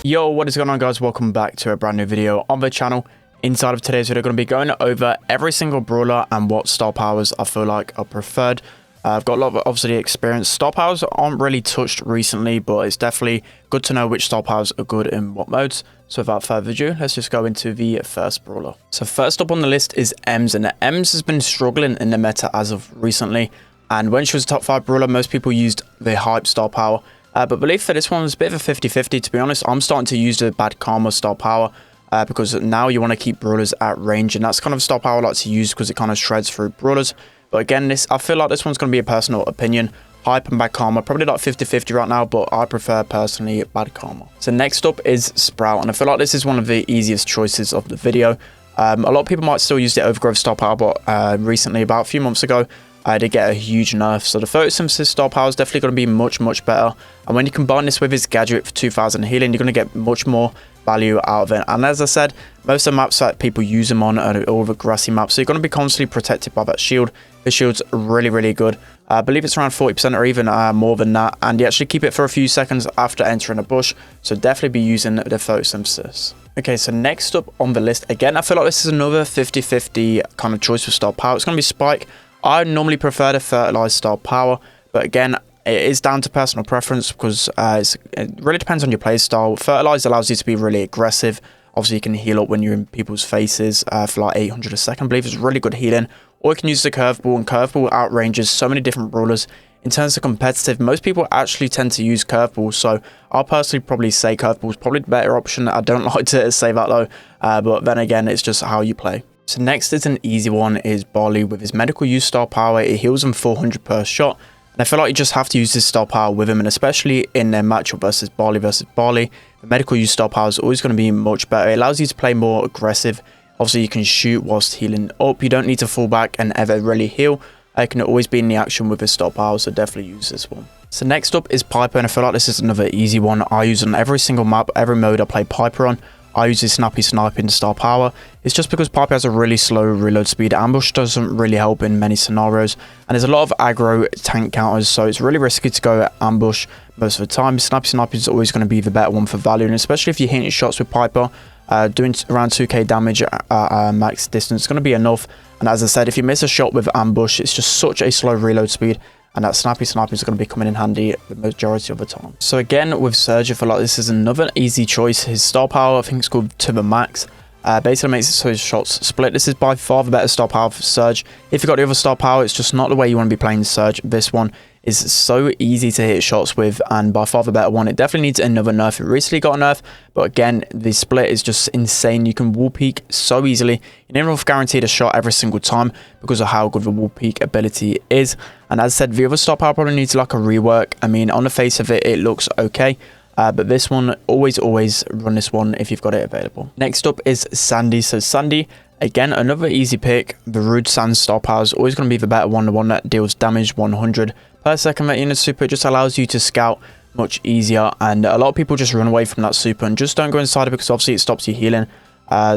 Yo, what is going on, guys? Welcome back to a brand new video on the channel. Inside of today's video, going to be going over every single brawler and what star powers I feel like are preferred. I've got a lot of obviously experience. Star powers aren't really touched recently, but it's definitely good to know which star powers are good in what modes. So without further ado, let's just go into the first brawler. So first up on the list is Ems, and Ems has been struggling in the meta as of recently. And when she was a top 5 brawler, most people used the hype star power. But believe for this one was a bit of a 50-50, to be honest. I'm starting to use the bad karma star power because now you want to keep brawlers at range, and that's kind of star power I like to use because it kind of shreds through brawlers. But again, I feel like this one's going to be a personal opinion. Hype and bad karma, probably like 50-50 right now, but I prefer personally bad karma. So next up is Sprout, and I feel like this is one of the easiest choices of the video. A lot of people might still use the overgrowth star power, but recently, about a few months ago, I did get a huge nerf, so the photosynthesis star power is definitely going to be much better. And when you combine this with his gadget for 2000 healing, you're going to get much more value out of it. And as I said, most of the maps that people use them on are all the grassy maps, so you're going to be constantly protected by that shield. The shield's really good. I believe it's around 40% or even more than that, and you actually keep it for a few seconds after entering a bush, so definitely be using the photosynthesis. Okay, so next up on the list, again, I feel like this is another 50-50 kind of choice for star power. It's going to be Spike. I normally prefer the fertilized star power, but again, it is down to personal preference because it really depends on your play style. Fertilized allows you to be really aggressive. Obviously, you can heal up when you're in people's faces for like 800 a second. I believe it's really good healing. Or you can use the curveball, and curveball outranges so many different brawlers. In terms of competitive, most people actually tend to use curveball, so I'll personally probably say curveball is probably the better option. I don't like to say that though, but then again, it's just how you play. So next is an easy one, is Brawler with his medical use star power. It heals him 400 per shot, and I feel like you just have to use this star power with him, and especially in their matchup versus Brawler, the medical use star power is always going to be much better. It allows you to play more aggressive. Obviously, you can shoot whilst healing up. You don't need to fall back and ever really heal. I can always be in the action with his star power, so definitely use this one. So next up is Piper, and I feel like this is another easy one. I use on every single map, every mode I play Piper on. I use his snappy sniping star power. It's just because Piper has a really slow reload speed. Ambush doesn't really help in many scenarios, and there's a lot of aggro tank counters, so it's really risky to go ambush most of the time. Snappy sniping is always going to be the better one for value, and especially if you're hitting shots with Piper, doing around 2k damage at max distance is going to be enough. And as I said, if you miss a shot with ambush, it's just such a slow reload speed, and that snappy sniping is going to be coming in handy the majority of the time. So again, with Surge, I feel like this is another easy choice. His star power, I think it's called to the max. Basically makes it so his shots split. This is by far the better star power for Surge. If you've got the other star power, it's just not the way you want to be playing Surge. This one is so easy to hit shots with, and by far the better one. It definitely needs another nerf. It recently got a nerf, but again, the split is just insane. You can wall peek so easily. You're never guaranteed a shot every single time because of how good the wall peek ability is. And as I said, the other star power probably needs like a rework. I mean, on the face of it, it looks okay. But this one, always run this one if you've got it available. Next up is Sandy. So Sandy, again, another easy pick. The Rude Sand star power is always going to be the better one, the one that deals damage 100 per second. That unit super just allows you to scout much easier, and a lot of people just run away from that super and just don't go inside it because obviously it stops you healing.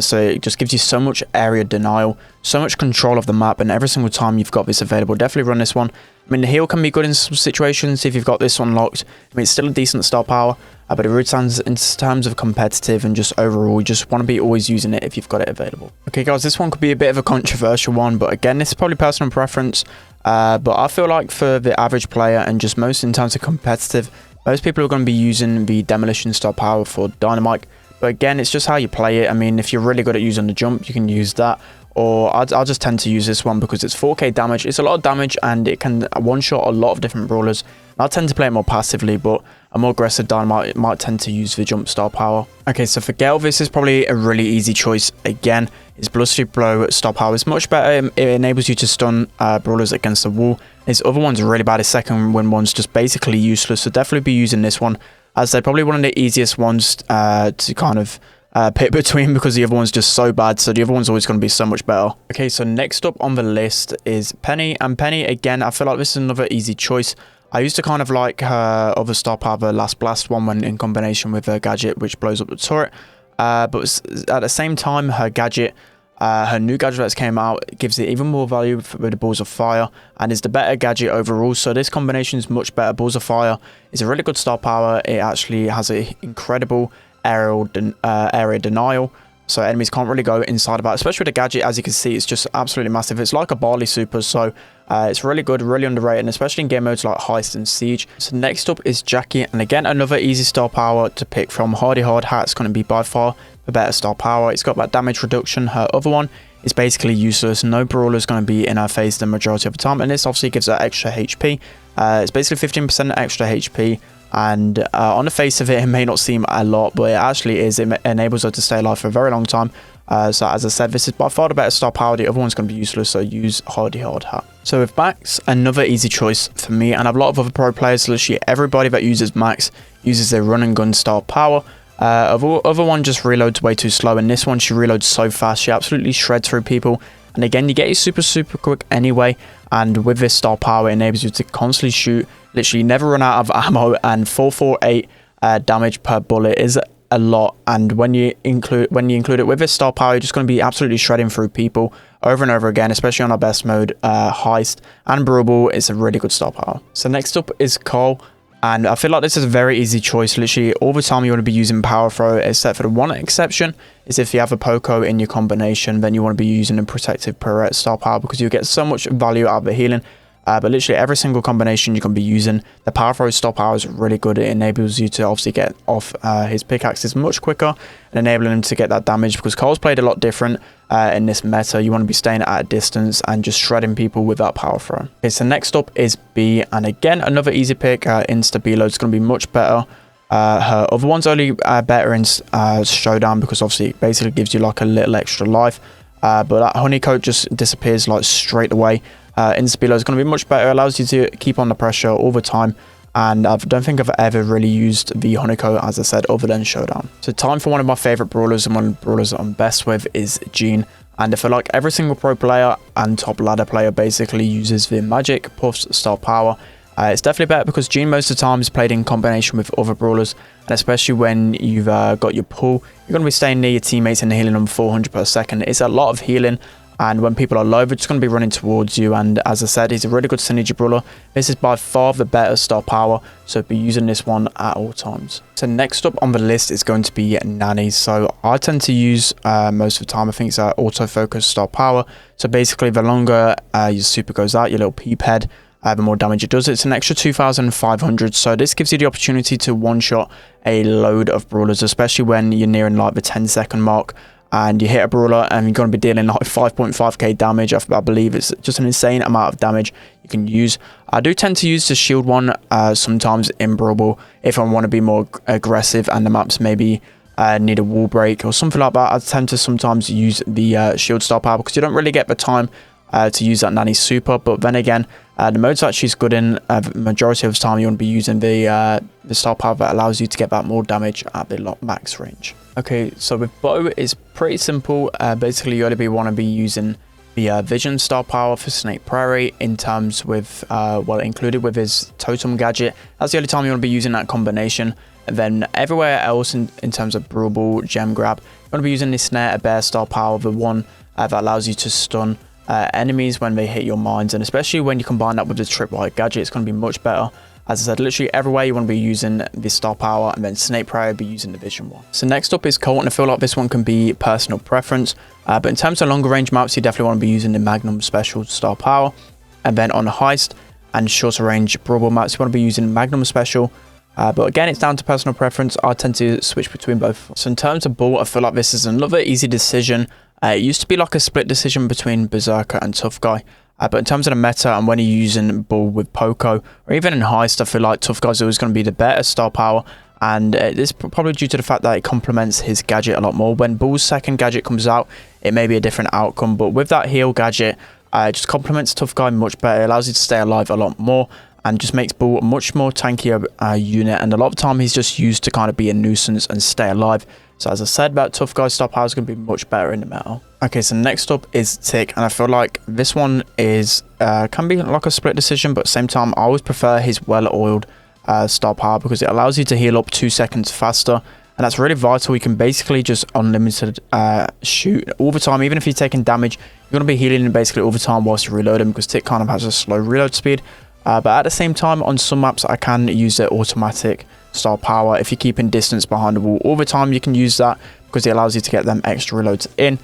So it just gives you so much area denial, so much control of the map, and every single time you've got this available, definitely run this one. I mean, the heal can be good in some situations if you've got this one locked. I mean, it's still a decent star power, but it really stands in terms of competitive and just overall, you just want to be always using it if you've got it available. Okay, guys, this one could be a bit of a controversial one, but again, this is probably personal preference. But I feel like for the average player and just most in terms of competitive, most people are going to be using the demolition star power for Dynamite. But again, it's just how you play it. I mean, if you're really good at using the jump, you can use that. Or I'll just tend to use this one because it's 4k damage. It's a lot of damage, and it can one-shot a lot of different brawlers. I tend to play it more passively, but a more aggressive Dynamite might tend to use the jump star power. Okay, so for Gale, this is probably a really easy choice. Again, his Bloodstreak Blow star power is much better. It enables you to stun brawlers against the wall. His other one's really bad. His second win one's just basically useless, so definitely be using this one. As they're probably one of the easiest ones to kind of pick between because the other one's just so bad, so the other one's always going to be so much better. Okay, so next up on the list is Penny, and Penny, again, I feel like this is another easy choice. I used to kind of like her other star power, the Last Blast one, when in combination with her gadget, which blows up the turret. But at the same time, her gadget Her new gadget that's came out gives it even more value with the Balls of Fire and is the better gadget overall. So this combination is much better. Balls of Fire is a really good star power. It actually has an incredible area denial. So enemies can't really go inside of that, especially with the gadget. As you can see, it's just absolutely massive. It's like a Barley super, so it's really good, really underrated, and especially in game modes like Heist and Siege. So next up is Jackie, and again, another easy star power to pick from. Hardy Hard Hat's going to be by far the better star power. It's got that damage reduction. Her other one is basically useless. No Brawler is going to be in her face the majority of the time, and this obviously gives her extra HP. It's basically 15% extra HP. And on the face of it, it may not seem a lot, but it actually is. It enables her to stay alive for a very long time. So as I said, this is by far the better star power. The other one's going to be useless, so use Hardy Hard Hat. So with Max, another easy choice for me, and a lot of other pro players. Literally everybody that uses Max uses their run and gun star power. Other one just reloads way too slow, and this one she reloads so fast. She absolutely shreds through people. And again, you get it super quick anyway. And with this star power, it enables you to constantly shoot, literally never run out of ammo, and 448 damage per bullet is a lot. And when you include it with this star power, you're just going to be absolutely shredding through people over and over again, especially on our best mode, Heist and Brawl. It's a really good star power. So next up is Cole. And I feel like this is a very easy choice. Literally all the time you want to be using Power Throw, except for the one exception is if you have a Poco in your combination, then you want to be using a Protective Pirouette star power, because you get so much value out of the healing. But literally every single combination you can be using, the Power Throw star power is really good. It enables you to obviously get off his pickaxes much quicker and enabling him to get that damage, because Cole's played a lot different in this meta. You want to be staying at a distance and just shredding people with that Power Throw. Okay, so next up is B, and again another easy pick. Insta B load is going to be much better. Her other one's only better in Showdown, because obviously it basically gives you like a little extra life. But that honeycoat just disappears like straight away. Insta is going to be much better. Allows you to keep on the pressure all the time. And I don't think I've ever really used the honeycoat, as I said, other than Showdown. So time for one of my favorite brawlers, and one of the brawlers I'm best with is Jean. And I feel like every single pro player and top ladder player basically uses the Magic Puffs star power. It's definitely better because Jean most of the time is played in combination with other brawlers, and especially when you've got your pull, you're going to be staying near your teammates and healing them 400 per second. It's a lot of healing, and when people are low, they're just going to be running towards you. And as I said, he's a really good synergy brawler. This is by far the better star power, so be using this one at all times. So next up on the list is going to be Nanny. So I tend to use most of the time, I think it's autofocus star power. So basically the longer your super goes out, your little peep head, the more damage it does. It's an extra 2,500, so this gives you the opportunity to one-shot a load of brawlers, especially when you're nearing like the 10-second mark and you hit a brawler and you're going to be dealing like 5.5k damage. I believe it's just an insane amount of damage you can use. I do tend to use the shield one sometimes in Brawl if I want to be more aggressive and the maps maybe need a wall break or something like that. I tend to sometimes use the shield star power, because you don't really get the time to use that Nanny super. But then again, the modes that she's good in, the majority of the time you want to be using the star power that allows you to get that more damage at the max range. Okay, so with Bo, it's pretty simple. Basically, you only want to be using the Vision star power for Snake Prairie in terms with, well, included with his Totem gadget. That's the only time you want to be using that combination. And then everywhere else in terms of Brawl, Gem Grab, you want to be using the Snare a Bear star power, the one that allows you to stun enemies when they hit your mines, and especially when you combine that with the Tripwire gadget, it's going to be much better. As I said, literally everywhere you want to be using this star power, and then Snake Prairie be using the Vision one. So next up is Colt, and I feel like this one can be personal preference, but in terms of longer range maps, you definitely want to be using the Magnum Special star power. And then on the Heist and shorter range Brawl maps, you want to be using Magnum Special. But again, it's down to personal preference. I tend to switch between both. So in terms of Bull, I feel like this is another easy decision. It used to be like a split decision between Berserker and Tough Guy. But in terms of the meta, and when you're using Bull with Poco, or even in Heist, I feel like Tough Guy's always going to be the better star power. And this is probably due to the fact that it complements his gadget a lot more. When Bull's second gadget comes out, it may be a different outcome. But with that heal gadget, it just complements Tough Guy much better. It allows you to stay alive a lot more, and just makes Bull a much more tankier unit. And a lot of the time, he's just used to kind of be a nuisance and stay alive. So as I said, that Tough Guy star power is going to be much better in the meta. Okay, so next up is Tick, and I feel like this one is can be like a split decision, but at the same time, I always prefer his well-oiled star power, because it allows you to heal up 2 seconds faster, and that's really vital. You can basically just unlimited shoot all the time. Even if you're taking damage, you're going to be healing basically all the time whilst you're reloading, because Tick kind of has a slow reload speed. But at the same time, on some maps, I can use the automatic star power. If you're keeping distance behind the wall all the time, you can use that because it allows you to get them extra reloads in.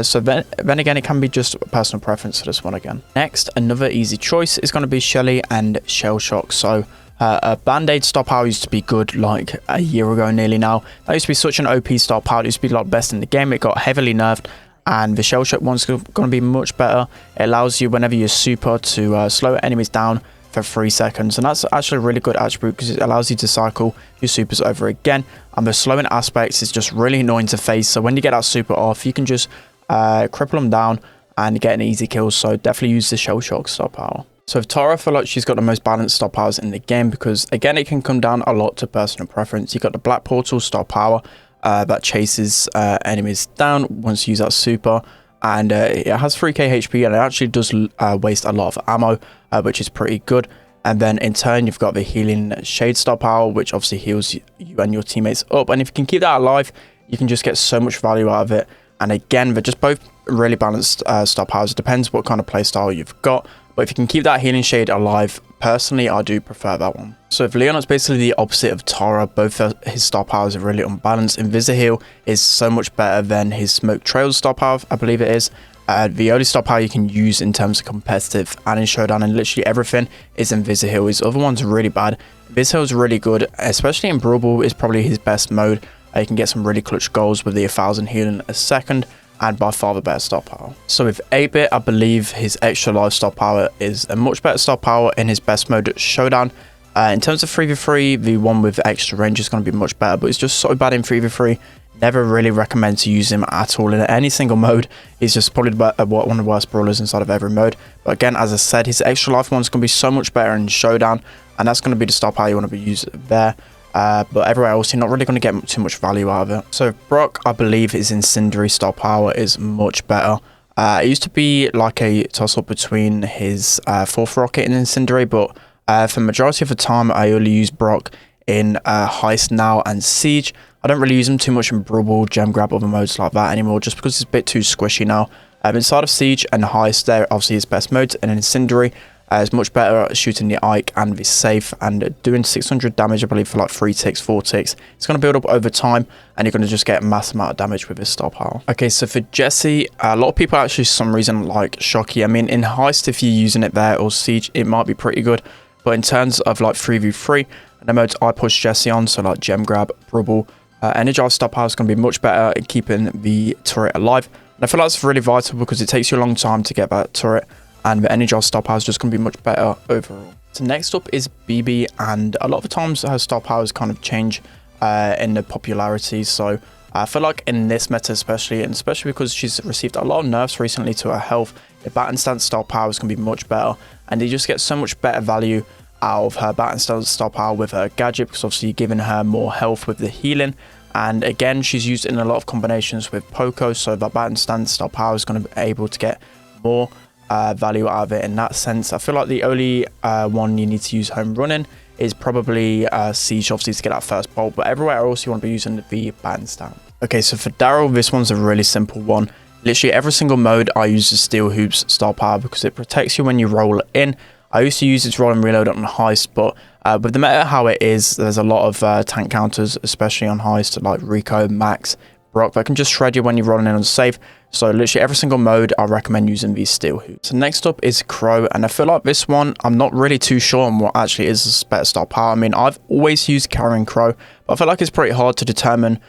So then again, it can be just personal preference for this one again. Next, another easy choice is going to be Shelly and Shell Shock. So a Band-Aid star power used to be good like a year ago nearly now. That used to be such an OP star power. It used to be like best in the game. It got heavily nerfed. And the Shell Shock one's going to be much better. It allows you, whenever you're super, to slow enemies down for 3 seconds. And that's actually a really good attribute because it allows you to cycle your supers over again. And the slowing aspects is just really annoying to face. So when you get that super off, you can just cripple them down and get an easy kill. So definitely use the Shell Shock star power. So with Tara, I feel like she's got the most balanced star powers in the game because, again, it can come down a lot to personal preference. You've got the Black Portal star power. That chases enemies down once you use that super, and it has 3k HP, and it actually does waste a lot of ammo, which is pretty good. And then in turn, you've got the healing shade star power, which obviously heals you and your teammates up, and if you can keep that alive, you can just get so much value out of it. And again, they're just both really balanced star powers. It depends what kind of playstyle you've got, but if you can keep that healing shade alive, personally, I do prefer that one. So with Leon, it's basically the opposite of Tara. Both his star powers are really unbalanced. Invisi-Heal is so much better than his Smoke Trails star power, I believe it is. The only star power you can use in terms of competitive and in showdown and literally everything is Invisi-Heal. His other one's really bad. Invisi-Heal is really good, especially in Brawl. Is probably his best mode. You can get some really clutch goals with the 1000 healing a second, and by far the better star power. So with 8-Bit, I believe his extra life star power is a much better star power in his best mode showdown. In terms of 3v3, the one with extra range is going to be much better, but it's just so bad in 3v3. Never really recommend to use him at all in any single mode. He's just probably one of the worst brawlers inside of every mode. But again, as I said, his extra life one's going to be so much better in showdown, and that's going to be the star power you want to be using there. But everywhere else, you're not really going to get too much value out of it. So Brock, I believe his Incendiary star power is much better. It used to be like a toss-up between his 4th rocket and Incendiary, but for the majority of the time, I only use Brock in Heist now and Siege. I don't really use him too much in Brawl, Gem Grab, other modes like that anymore, just because it's a bit too squishy now. Inside of Siege and Heist, they're obviously his best modes, and Incendiary is much better at shooting the Ike and the safe and doing 600 damage, I believe, for like 3 ticks, 4 ticks. It's going to build up over time, and you're going to just get a mass amount of damage with this star power. Okay, so for Jessie, a lot of people actually, for some reason, like Shocky. I mean, in Heist, if you're using it there, or Siege, it might be pretty good. But in terms of like 3v3, the modes I push Jessie on, so like Gem Grab, Brawl, Energize star power is going to be much better at keeping the turret alive. And I feel like that's really vital because it takes you a long time to get that turret, and the Energize star power is just going to be much better overall. So next up is BB, and a lot of the times her star powers kind of change in the popularity. So I feel like in this meta especially, and especially because she's received a lot of nerfs recently to her health, the Baton Stance star power is going to be much better, and you just get so much better value out of her Baton Stance star power with her gadget, because obviously you're giving her more health with the healing. And again, she's used in a lot of combinations with Poco, so that Baton Stance star power is going to be able to get more value out of it in that sense. I feel like the only one you need to use home running is probably Siege, obviously, to get that first bolt, but everywhere else you want to be using the Baton Stance. Okay, so for Daryl, this one's a really simple one. Literally every single mode I use the Steel Hoops star power because it protects you when you roll in. I used to use its roll and reload on Heist, but with the meta how it is, there's a lot of tank counters, especially on Heist, like Rico, Max, Brock, that can just shred you when you're rolling in on safe. So literally every single mode, I recommend using these Steel Hoops. So next up is Crow, and I feel like this one, I'm not really too sure on what actually is better star power. I mean, I've always used Carrying Crow, but I feel like it's pretty hard to determine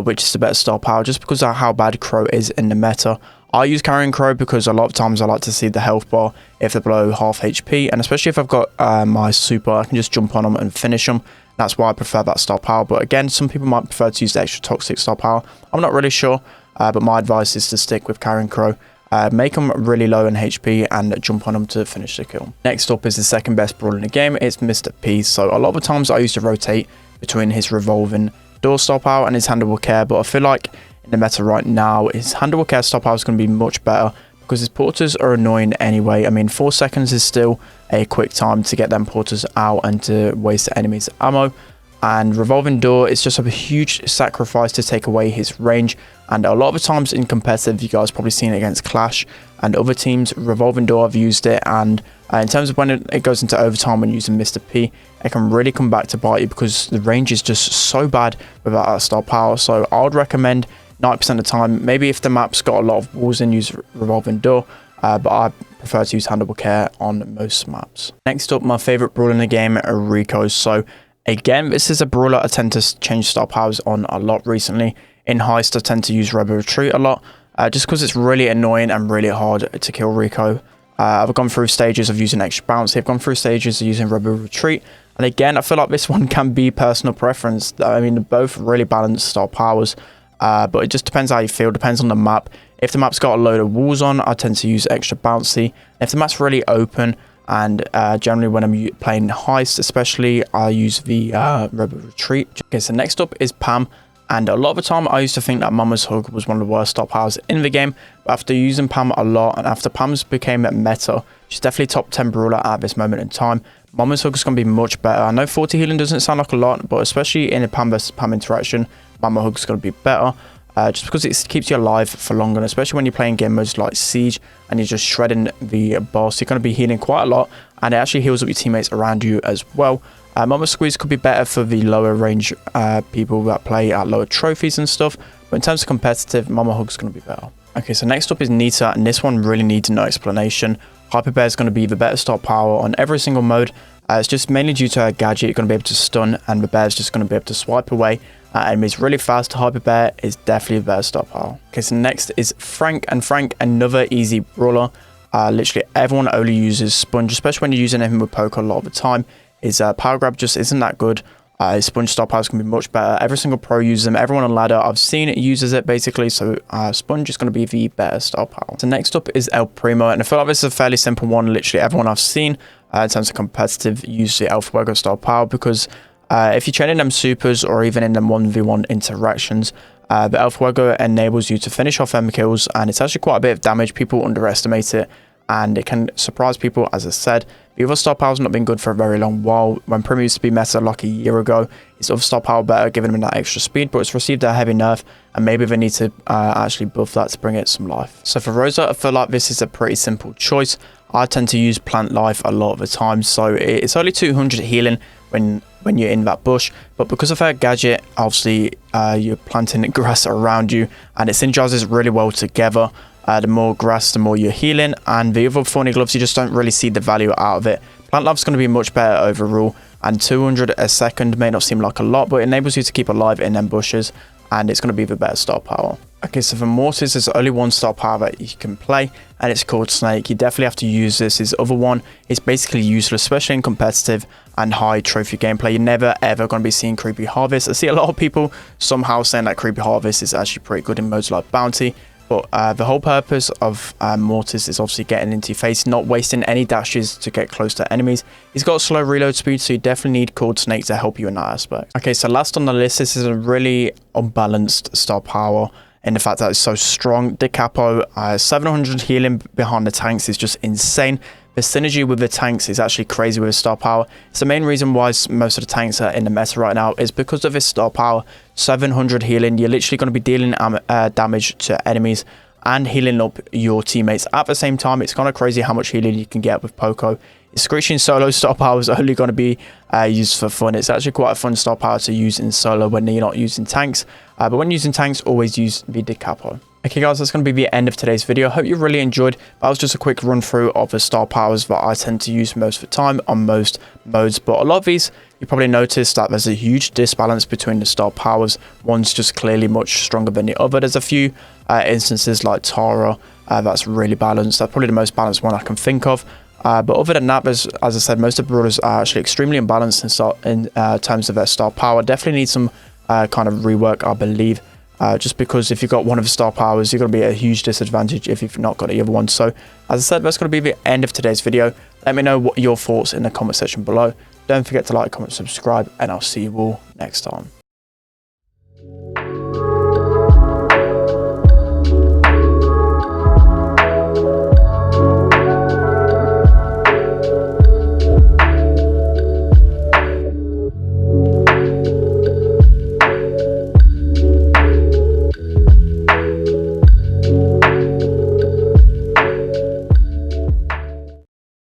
which is the better star power, just because of how bad Crow is in the meta. I use Carrying Crow because a lot of times I like to see the health bar if they're below half HP, and especially if I've got my super, I can just jump on them and finish them. That's why I prefer that star power. But again, some people might prefer to use the extra toxic star power. I'm not really sure, but my advice is to stick with Carrying Crow. Make them really low in HP and jump on them to finish the kill. Next up is the second best brawler in the game. It's Mr. P. So a lot of the times I used to rotate between his revolving door star power and his handleable care, but I feel like in the meta right now, his handleable care star power is going to be much better because his porters are annoying anyway. I mean, 4 seconds is still a quick time to get them porters out and to waste the enemy's ammo. And revolving door is just a huge sacrifice to take away his range. And a lot of the times in competitive, you guys probably seen it against Clash and other teams. Revolving door, I've used it, and In terms of when it goes into overtime when using Mr. P, it can really come back to bite you because the range is just so bad without that star power. So I would recommend 90% of the time, maybe if the map's got a lot of walls in, use revolving door, but I prefer to use handleable care on most maps. Next up, my favorite brawler in the game are Rico. So again, this is a brawler I tend to change star powers on a lot recently. In Heist, I tend to use Rebel Retreat a lot, just because it's really annoying and really hard to kill Rico. I've gone through stages of using extra bounce. I've gone through stages of using Rebel Retreat. And again, I feel like this one can be personal preference. I mean, they're both really balanced star powers, but it just depends how you feel, depends on the map. If the map's got a load of walls on, I tend to use extra bouncy. If the map's really open, and generally when I'm playing Heist especially, I use the Rebel Retreat. Okay, so next up is Pam. And a lot of the time, I used to think that Mama's Hug was one of the worst star powers in the game. But after using Pam a lot, and after Pam's became meta, she's definitely top 10 brawler at this moment in time. Mama's Hug is going to be much better. I know 40 healing doesn't sound like a lot, but especially in a Pam versus Pam interaction, Mama Hug is going to be better. Just because it keeps you alive for longer, and especially when you're playing game modes like Siege and you're just shredding the boss, you're going to be healing quite a lot, and it actually heals up your teammates around you as well. Mama Squeeze could be better for the lower range people that play at lower trophies and stuff, but in terms of competitive, Mama Hug's going to be better. Okay, so next up is Nita, and this one really needs no explanation. Hyper Bear is going to be the better star power on every single mode. It's just mainly due to her gadget. You're going to be able to stun, and the bear's just going to be able to swipe away enemies really fast. Hyper Bear is definitely the better star power. Okay, so next is Frank, and Frank, another easy brawler. Literally everyone only uses Sponge, especially when you're using him with poker a lot of the time. His power grab just isn't that good. His Sponge star powers can be much better. Every single pro uses them. Everyone on ladder I've seen it uses it basically. So Sponge is going to be the better star power. So next up is El Primo, and I feel like this is a fairly simple one. Literally everyone I've seen in terms of competitive use the El Fuego star power, because if you're training them supers or even in them 1v1 interactions, the El Fuego enables you to finish off them kills, and it's actually quite a bit of damage. People underestimate it, and it can surprise people. As I said, the other star power's not been good for a very long while. When Primo used to be meta like a year ago, his other star power better, giving him that extra speed, but it's received a heavy nerf, and maybe they need to actually buff that to bring it some life. So for Rosa, I feel like this is a pretty simple choice. I tend to use Plant Life a lot of the time, so it's only 200 healing when you're in that bush, but because of her gadget, obviously you're planting grass around you, and it synergizes really well together. The more grass, the more you're healing, and the other thorny gloves, you just don't really see the value out of it. Plant Life's going to be much better overall, and 200 a second may not seem like a lot, but it enables you to keep alive in them bushes, and it's going to be the better star power. Okay, so for Mortis, there's only one star power that you can play, and it's called Snake. You definitely have to use this. His other one is basically useless, especially in competitive and high trophy gameplay. You're never ever going to be seeing Creepy Harvest. I see a lot of people somehow saying that Creepy Harvest is actually pretty good in modes like Bounty, but the whole purpose of Mortis is obviously getting into your face, not wasting any dashes to get close to enemies. He's got slow reload speed, so you definitely need Cold Snake to help you in that aspect. Okay, so last on the list, this is a really unbalanced star power in the fact that it's so strong. The Capo, 700 healing behind the tanks is just insane. The synergy with the tanks is actually crazy with his star power. It's the main reason why most of the tanks are in the meta right now, is because of his star power. 700 healing, you're literally going to be dealing damage to enemies and healing up your teammates at the same time. It's kind of crazy how much healing you can get with Poco. Screeching solo star power is only going to be used for fun. It's actually quite a fun star power to use in solo when you're not using tanks. But when using tanks, always use the Capo. Okay guys, that's going to be the end of today's video. I hope you really enjoyed. That was just a quick run through of the star powers that I tend to use most of the time on most modes. But a lot of these, you probably noticed that there's a huge disbalance between the star powers. One's just clearly much stronger than the other. There's a few instances like Tara that's really balanced. That's probably the most balanced one I can think of. But other than that, there's, as I said, most of the Brawlers are actually extremely imbalanced in terms of their star power. Definitely need some kind of rework, I believe. Just because if you've got one of the star powers, you're going to be at a huge disadvantage if you've not got the other one. So, as I said, that's going to be the end of today's video. Let me know what your thoughts in the comment section below. Don't forget to like, comment, subscribe, and I'll see you all next time.